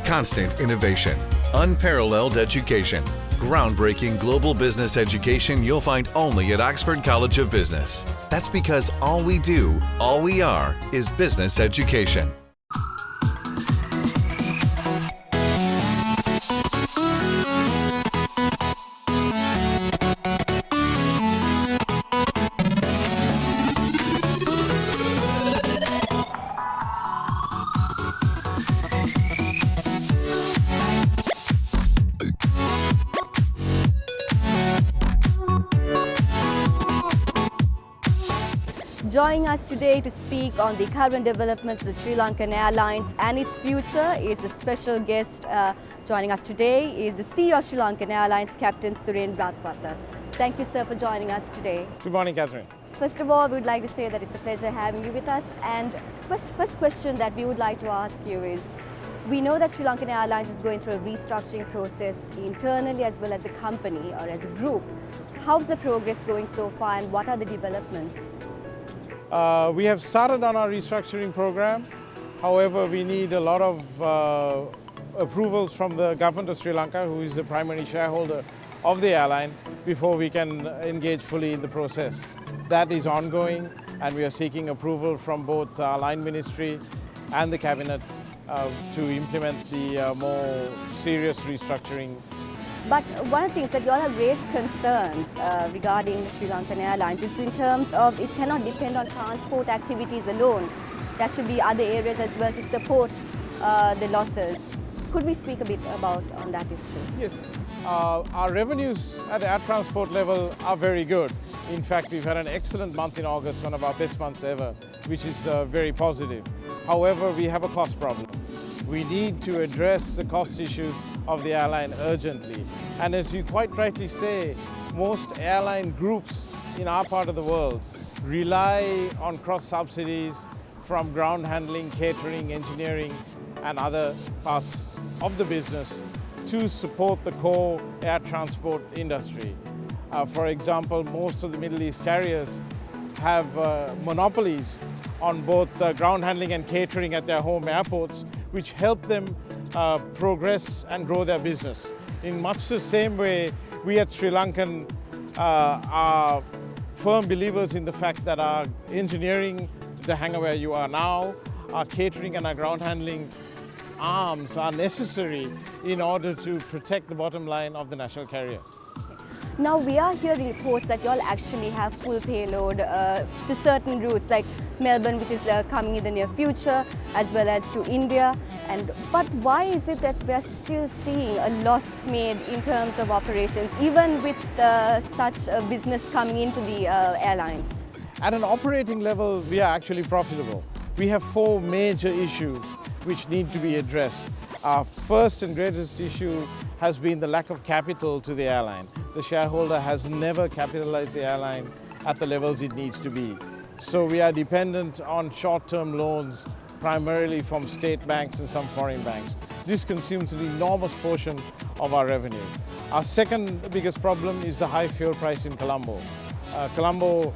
Constant innovation, unparalleled education, groundbreaking global business education you'll find only at Oxford College of Business. That's because all we do, all we are, is business education. Joining us today to speak on the current developments of the Sri Lankan Airlines and its future is a special guest. Joining us today is the CEO of Sri Lankan Airlines, Captain Suren Ratwatte. Thank you, sir, for joining us today. Good morning, Catherine. First of all, we would like to say that it's a pleasure having you with us. And first question that we would like to ask you is, we know that Sri Lankan Airlines is going through a restructuring process internally as well as a company or as a group. How's the progress going so far and what are the developments? We have started on our restructuring program. However, we need a lot of approvals from the government of Sri Lanka, who is the primary shareholder of the airline, before we can engage fully in the process. That is ongoing, and we are seeking approval from both our line ministry and the cabinet to implement the more serious restructuring. But one of the things that you all have raised concerns regarding Sri Lankan Airlines is in terms of it cannot depend on transport activities alone. There should be other areas as well to support the losses. Could we speak a bit about on that issue? Yes, our revenues at air transport level are very good. In fact, we've had an excellent month in August, one of our best months ever, which is very positive. However, we have a cost problem. We need to address the cost issues of the airline urgently. And as you quite rightly say, most airline groups in our part of the world rely on cross-subsidies from ground handling, catering, engineering, and other parts of the business to support the core air transport industry. For example, most of the Middle East carriers have monopolies on both ground handling and catering at their home airports, which help them progress and grow their business. In much the same way, we at Sri Lankan are firm believers in the fact that our engineering, the hangar where you are now, our catering and our ground handling arms are necessary in order to protect the bottom line of the national carrier. Now we are hearing reports that you all actually have full payload to certain routes like Melbourne, which is coming in the near future, as well as to India. But why is it that we are still seeing a loss made in terms of operations, even with such a business coming into the airlines? At an operating level, we are actually profitable. We have four major issues which need to be addressed. Our first and greatest issue has been the lack of capital to the airline. The shareholder has never capitalized the airline at the levels it needs to be. So we are dependent on short-term loans, primarily from state banks and some foreign banks. This consumes an enormous portion of our revenue. Our second biggest problem is the high fuel price in Colombo. Colombo,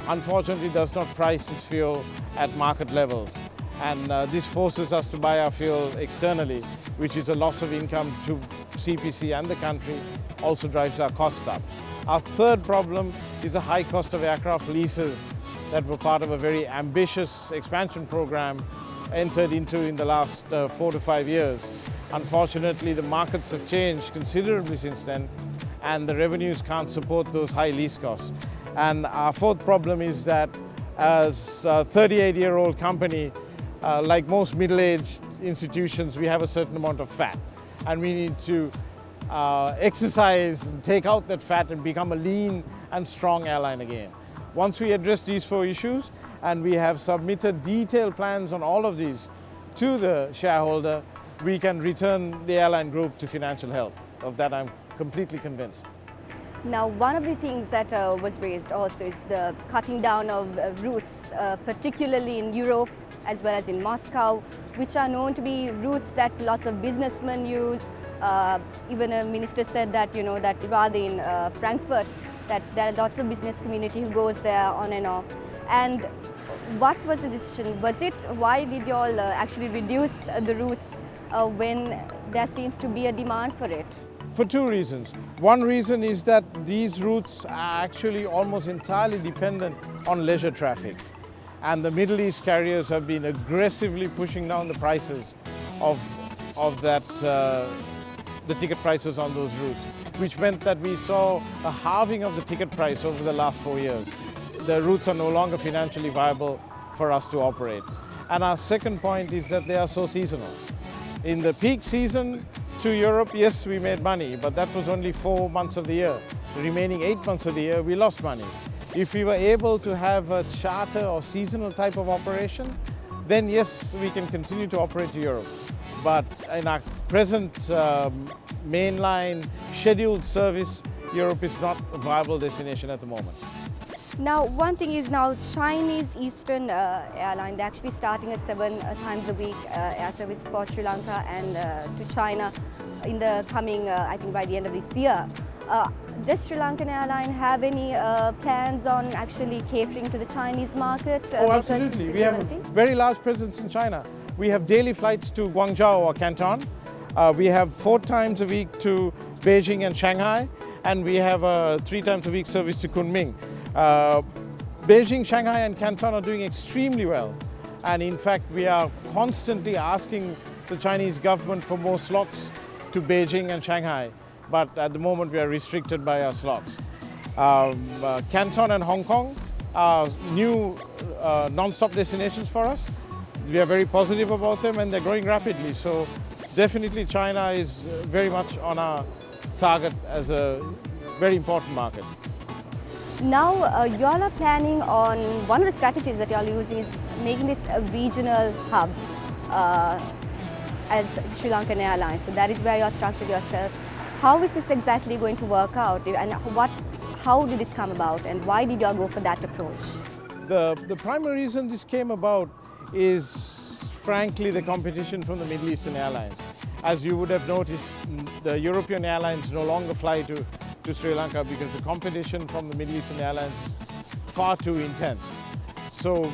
unfortunately, does not price its fuel at market levels. And this forces us to buy our fuel externally, which is a loss of income to CPC and the country, also drives our costs up. Our third problem is the high cost of aircraft leases that were part of a very ambitious expansion program entered into in the last 4 to 5 years. Unfortunately, the markets have changed considerably since then, and the revenues can't support those high lease costs. And our fourth problem is that as a 38-year-old company, like most middle-aged institutions, we have a certain amount of fat, and we need to exercise and take out that fat and become a lean and strong airline again. Once we address these four issues, and we have submitted detailed plans on all of these to the shareholder, we can return the airline group to financial health. Of that, I'm completely convinced. Now, one of the things that was raised also is the cutting down of routes, particularly in Europe as well as in Moscow, which are known to be routes that lots of businessmen use. Even a minister said that, that rather in Frankfurt, that there are lots of business community who goes there on and off. And what was the decision? Was it, why did you all actually reduce the routes when there seems to be a demand for it? For two reasons. One reason is that these routes are actually almost entirely dependent on leisure traffic. And the Middle East carriers have been aggressively pushing down the prices of the ticket prices on those routes, which meant that we saw a halving of the ticket price over the last 4 years. The routes are no longer financially viable for us to operate. And our second point is that they are so seasonal. In the peak season to Europe, yes, we made money, but that was only 4 months of the year. The remaining 8 months of the year, we lost money. If we were able to have a charter or seasonal type of operation, then yes, we can continue to operate to Europe. But in our present mainline scheduled service, Europe is not a viable destination at the moment. Now, one thing is now Chinese Eastern Airline, they're actually starting a 7 times a week air service for Sri Lanka and to China in the coming, I think by the end of this year. Does Sri Lankan Airline have any plans on actually catering to the Chinese market? Oh, absolutely. We have a very large presence in China. We have daily flights to Guangzhou or Canton. We have 4 times a week to Beijing and Shanghai, and we have a 3 times a week service to Kunming. Beijing, Shanghai and Canton are doing extremely well, and in fact we are constantly asking the Chinese government for more slots to Beijing and Shanghai, but at the moment we are restricted by our slots. Canton and Hong Kong are new non-stop destinations for us. We are very positive about them and they're growing rapidly, so definitely China is very much on our target as a very important market. Now, you all are planning on, one of the strategies that you all are using is making this a regional hub as Sri Lankan Airlines. So that is where you are structured yourself. How is this exactly going to work out, and how did this come about, and why did you all go for that approach? The primary reason this came about is frankly the competition from the Middle Eastern airlines. As you would have noticed, the European airlines no longer fly to Sri Lanka because the competition from the Middle Eastern airlines is far too intense. So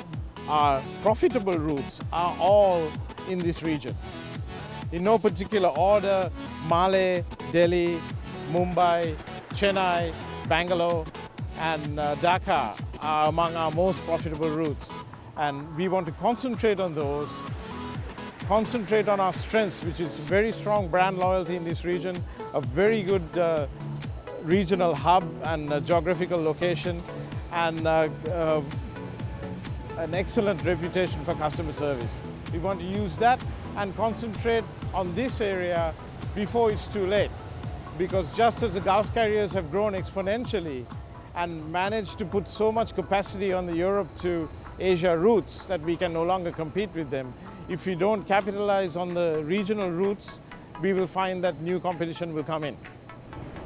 our profitable routes are all in this region. In no particular order, Malé, Delhi, Mumbai, Chennai, Bangalore and Dhaka are among our most profitable routes. And we want to concentrate on those, concentrate on our strengths, which is very strong brand loyalty in this region, a very good regional hub and geographical location, and an excellent reputation for customer service. We want to use that and concentrate on this area before it's too late. Because just as the Gulf carriers have grown exponentially and managed to put so much capacity on the Europe to Asia routes that we can no longer compete with them, if we don't capitalize on the regional routes, we will find that new competition will come in.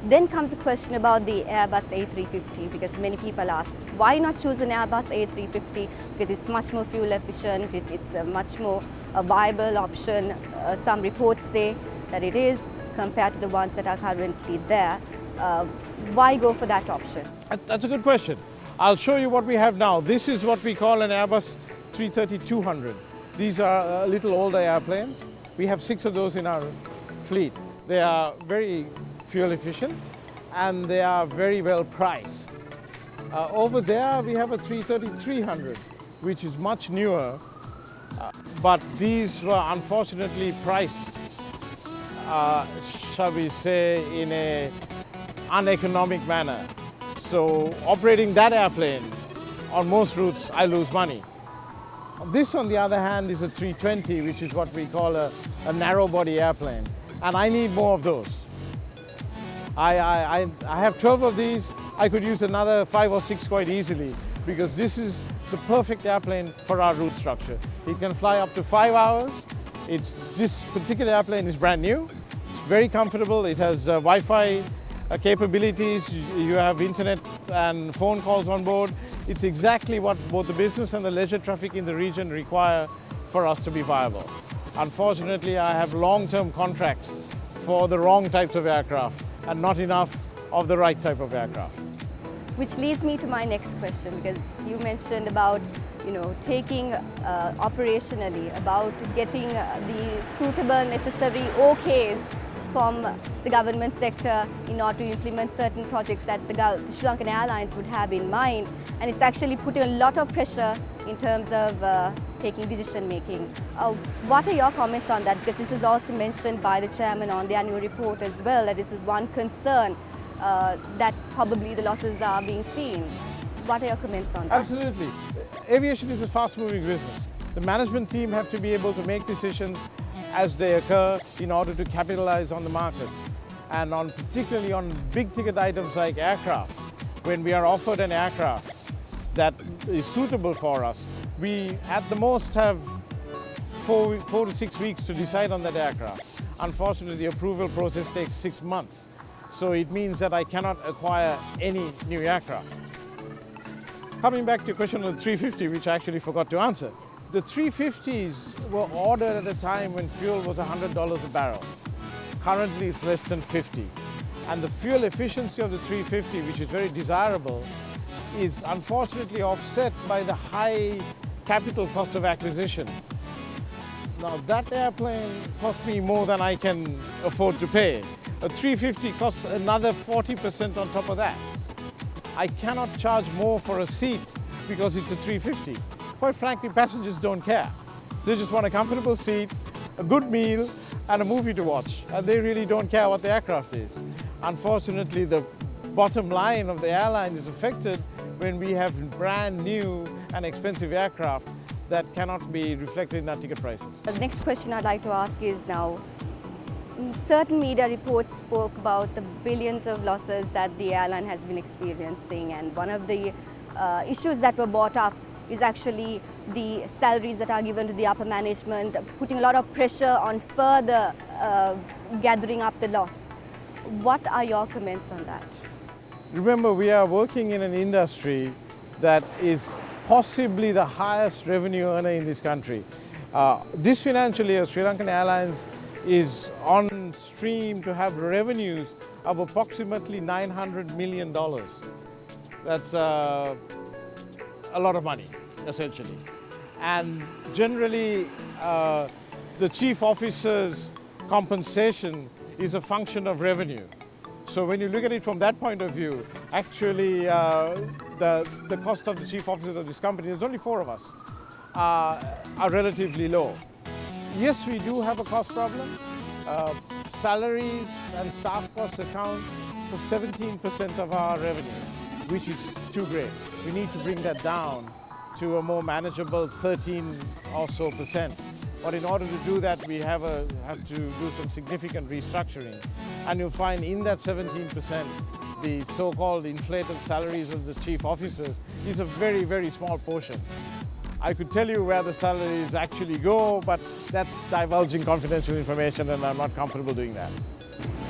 Then comes a question about the Airbus A350, because many people ask, why not choose an Airbus A350? Because it's much more fuel efficient, it's a much more viable option. Some reports say that it is, compared to the ones that are currently there. Why go for that option? That's a good question. I'll show you what we have now. This is what we call an Airbus A330-200. These are a little older airplanes. We have 6 of those in our fleet. They are very fuel efficient and they are very well priced. Over there we have a 330-300, which is much newer, but these were unfortunately priced, shall we say, in an uneconomic manner. So operating that airplane on most routes, I lose money. This, on the other hand, is a 320, which is what we call a narrow body airplane, and I need more of those. I have 12 of these. I could use another 5 or 6 quite easily, because this is the perfect airplane for our route structure. It can fly up to 5 hours. This particular airplane is brand new. It's very comfortable. It has Wi-Fi capabilities. You have internet and phone calls on board. It's exactly what both the business and the leisure traffic in the region require for us to be viable. Unfortunately, I have long-term contracts for the wrong types of aircraft and not enough of the right type of aircraft. Which leads me to my next question, because you mentioned about taking operationally, about getting the suitable, necessary OKs from the government sector in order to implement certain projects that the Sri Lankan Airlines would have in mind. And it's actually putting a lot of pressure in terms of taking decision making. What are your comments on that? Because this is also mentioned by the chairman on the annual report as well, that this is one concern that probably the losses are being seen. What are your comments on that? Absolutely. Aviation is a fast-moving business. The management team have to be able to make decisions as they occur in order to capitalize on the markets. And particularly on big-ticket items like aircraft, when we are offered an aircraft that is suitable for us, we at the most have 4 to 6 weeks to decide on that aircraft. Unfortunately, the approval process takes 6 months. So it means that I cannot acquire any new aircraft. Coming back to your question on the 350, which I actually forgot to answer. The 350s were ordered at a time when fuel was $100 a barrel. Currently it's less than 50. And the fuel efficiency of the 350, which is very desirable, is unfortunately offset by the high capital cost of acquisition. Now that airplane cost me more than I can afford to pay. A 350 costs another 40% on top of that. I cannot charge more for a seat because it's a 350. Quite frankly, passengers don't care. They just want a comfortable seat, a good meal, and a movie to watch. And they really don't care what the aircraft is. Unfortunately, the bottom line of the airline is affected when we have brand new and expensive aircraft that cannot be reflected in our ticket prices. The next question I'd like to ask is now, certain media reports spoke about the billions of losses that the airline has been experiencing, and one of the issues that were brought up is actually the salaries that are given to the upper management, putting a lot of pressure on further gathering up the loss. What are your comments on that? Remember, we are working in an industry that is possibly the highest revenue earner in this country. This financial year, Sri Lankan Airlines is on stream to have revenues of approximately $900 million. That's a lot of money, essentially. And generally, the chief officer's compensation is a function of revenue. So when you look at it from that point of view, actually the cost of the chief officer of this company, there's only 4 of us, are relatively low. Yes, we do have a cost problem. Salaries and staff costs account for 17% of our revenue, which is too great. We need to bring that down to a more manageable 13 or so %. But in order to do that, we have to do some significant restructuring. And you'll find in that 17%, the so-called inflated salaries of the chief officers is a very, very small portion. I could tell you where the salaries actually go, but that's divulging confidential information, and I'm not comfortable doing that.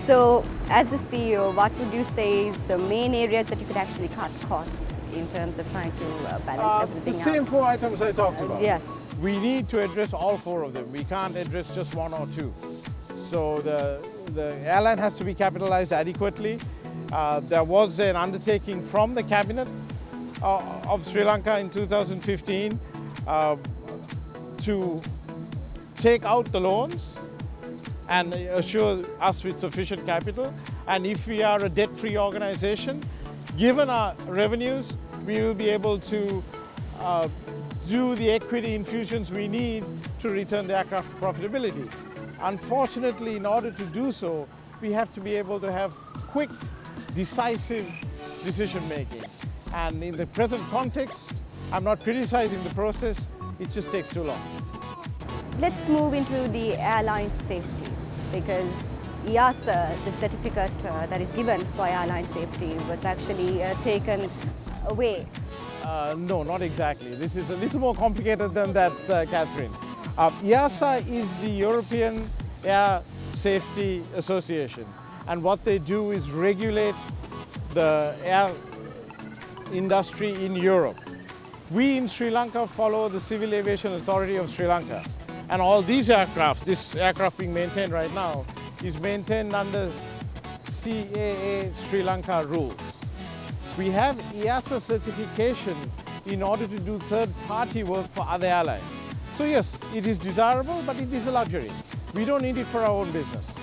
So, as the CEO, what would you say is the main areas that you could actually cut costs in terms of trying to balance everything out? The same 4 items I talked about. Yes. We need to address all 4 of them. We can't address just 1 or 2. So the airline has to be capitalized adequately. There was an undertaking from the cabinet of Sri Lanka in 2015 to take out the loans and assure us with sufficient capital. And if we are a debt-free organization, given our revenues, we will be able to do the equity infusions we need to return the aircraft profitability. Unfortunately, in order to do so, we have to be able to have quick, decisive decision making. And in the present context, I'm not criticizing the process, it just takes too long. Let's move into the airline safety, because EASA, the certificate that is given for airline safety, was actually taken away. No, not exactly. This is a little more complicated than that, Catherine. EASA is the European Air Safety Association, and what they do is regulate the air industry in Europe. We in Sri Lanka follow the Civil Aviation Authority of Sri Lanka, and all these aircraft, this aircraft being maintained right now, is maintained under CAA Sri Lanka rules. We have EASA certification in order to do third-party work for other airlines. So yes, it is desirable, but it is a luxury. We don't need it for our own business.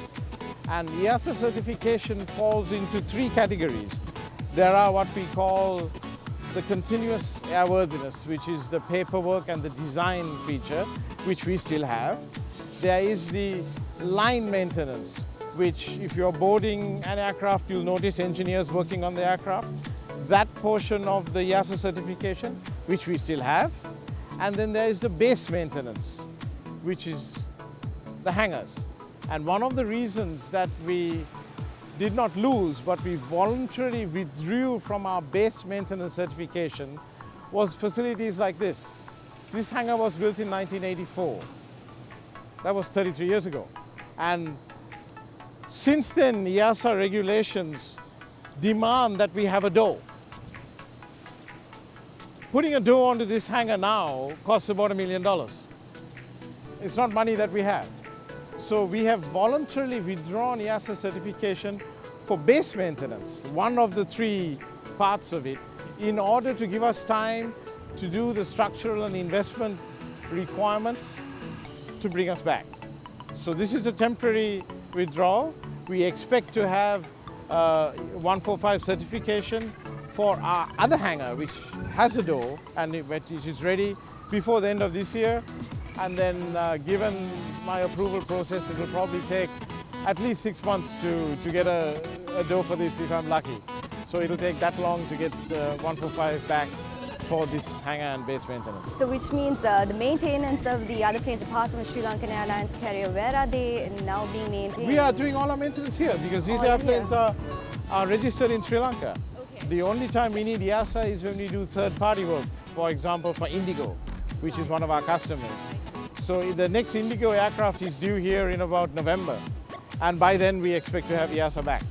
And EASA certification falls into three categories. There are what we call the continuous airworthiness, which is the paperwork and the design feature, which we still have. There is the line maintenance, which if you're boarding an aircraft, you'll notice engineers working on the aircraft. That portion of the EASA certification, which we still have. And then there is the base maintenance, which is the hangars. And one of the reasons that we did not lose, but we voluntarily withdrew from our base maintenance certification was facilities like this. This hangar was built in 1984. That was 33 years ago. And since then, EASA regulations demand that we have a door. Putting a door onto this hangar now costs about $1 million. It's not money that we have. So we have voluntarily withdrawn EASA certification for base maintenance, one of the three parts of it, in order to give us time to do the structural and investment requirements to bring us back. So this is a temporary withdrawal. We expect to have 145 certification for our other hangar, which has a door and which is ready before the end of this year. And then given my approval process, it will probably take at least 6 months to get a door for this if I'm lucky. So it'll take that long to get 145 back for this hangar and base maintenance. So which means the maintenance of the other planes apart from Sri Lankan Airlines carrier, where are they now being maintained? We are doing all our maintenance here because these airplanes are registered in Sri Lanka. Okay. The only time we need EASA is when we do third-party work, for example, for Indigo, which is one of our customers. So the next Indigo aircraft is due here in about November. And by then we expect to have EASA back.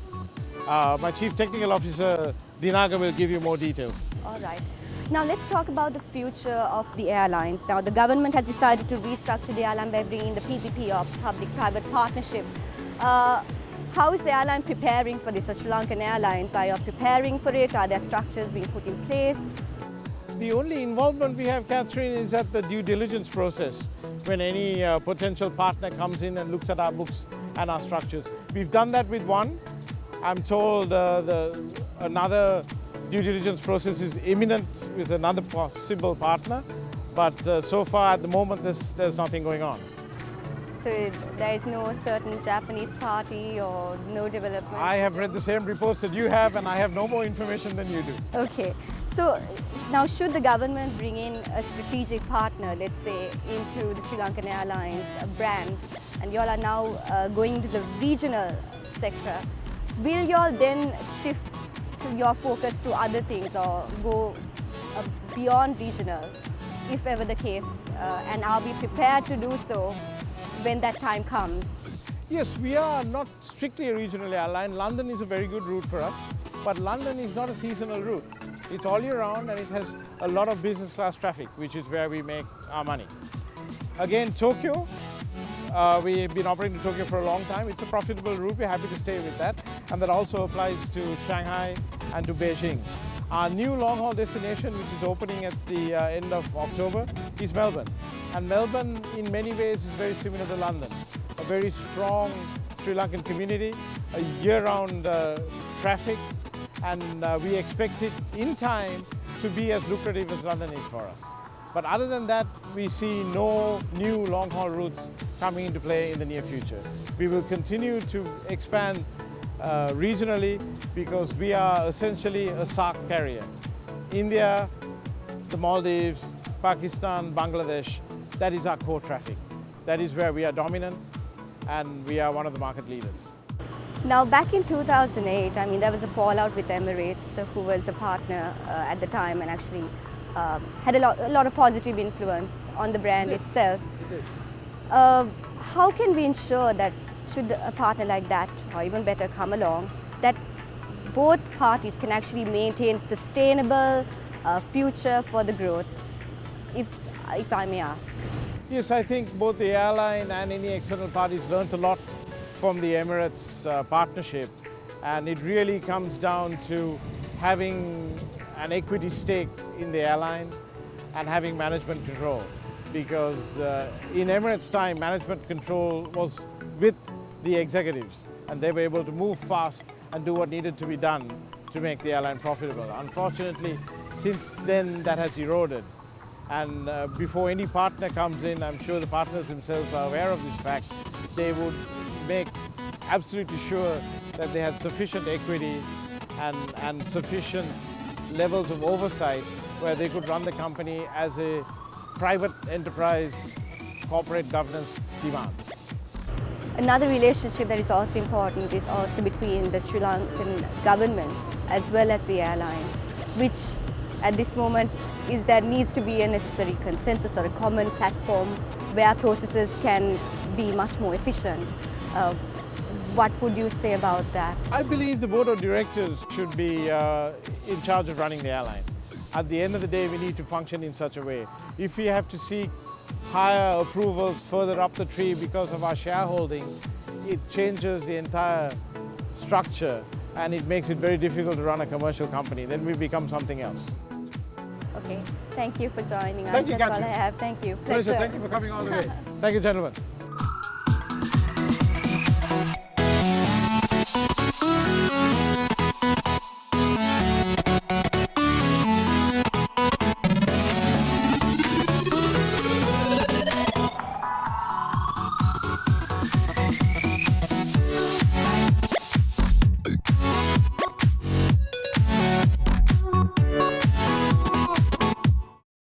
My Chief Technical Officer, Derana, will give you more details. All right. Now let's talk about the future of the airlines. Now the government has decided to restructure the airline by bringing the PPP, or public-private partnership. How is the airline preparing for this? Sri Lankan Airlines, are you preparing for it? Are there structures being put in place? The only involvement we have, Catherine, is at the due diligence process, when any potential partner comes in and looks at our books and our structures. We've done that with one. I'm told another due diligence process is imminent with another possible partner, but so far at the moment there's nothing going on. So there is no certain Japanese party or no development? I have read the same reports that you have, and I have no more information than you do. Okay. So now should the government bring in a strategic partner, let's say, into the Sri Lankan Airlines brand, and you all are now going into the regional sector, will you all then shift your focus to other things or go beyond regional, if ever the case, and are we prepared to do so when that time comes? Yes, we are not strictly a regional airline. London is a very good route for us, but London is not a seasonal route. It's all year round and it has a lot of business class traffic, which is where we make our money. Again, Tokyo, we've been operating in Tokyo for a long time. It's a profitable route. We're happy to stay with that. And that also applies to Shanghai and to Beijing. Our new long-haul destination, which is opening at the end of October, is Melbourne. And Melbourne, in many ways, is very similar to London. A very strong Sri Lankan community, a year-round traffic, and we expect it in time to be as lucrative as London is for us. But other than that, we see no new long-haul routes coming into play in the near future. We will continue to expand regionally because we are essentially a SAARC carrier. India, the Maldives, Pakistan, Bangladesh, that is our core traffic. That is where we are dominant and we are one of the market leaders. Now back in 2008, I mean, there was a fallout with Emirates, who was a partner at the time and actually had a lot of positive influence on the brand itself. How can we ensure that should a partner like that, or even better, come along, that both parties can actually maintain sustainable future for the growth, if I may ask? Yes, I think both the airline and any external parties learned a lot from the Emirates partnership, and it really comes down to having an equity stake in the airline and having management control. Because in Emirates' time, management control was with the executives, and they were able to move fast and do what needed to be done to make the airline profitable. Unfortunately, since then that has eroded. And before any partner comes in, I'm sure the partners themselves are aware of this fact, they would make absolutely sure that they had sufficient equity and sufficient levels of oversight where they could run the company as a private enterprise corporate governance demands. Another relationship that is also important is also between the Sri Lankan government as well as the airline, which at this moment is there needs to be a necessary consensus or a common platform where processes can be much more efficient. What would you say about that? I believe the board of directors should be in charge of running the airline. At the end of the day, we need to function in such a way. If we have to seek higher approvals further up the tree because of our shareholding, it changes the entire structure and it makes it very difficult to run a commercial company. Then we become something else. Okay, thank you for joining us. Thank you, That's all Kathy. I have. Thank you. Pleasure. Thank you for coming all the way. Thank you, gentlemen.